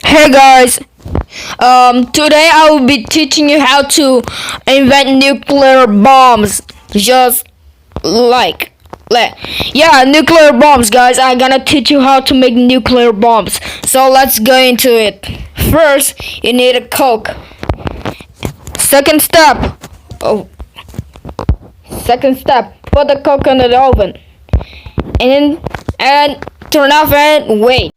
Hey guys, today I will be teaching you how to invent nuclear bombs. Just like, yeah, nuclear bombs, guys. I'm gonna teach you how to make nuclear bombs. So let's go into it. First, you need a Coke. Second step, oh, second step, put the Coke in the oven, and turn off and wait.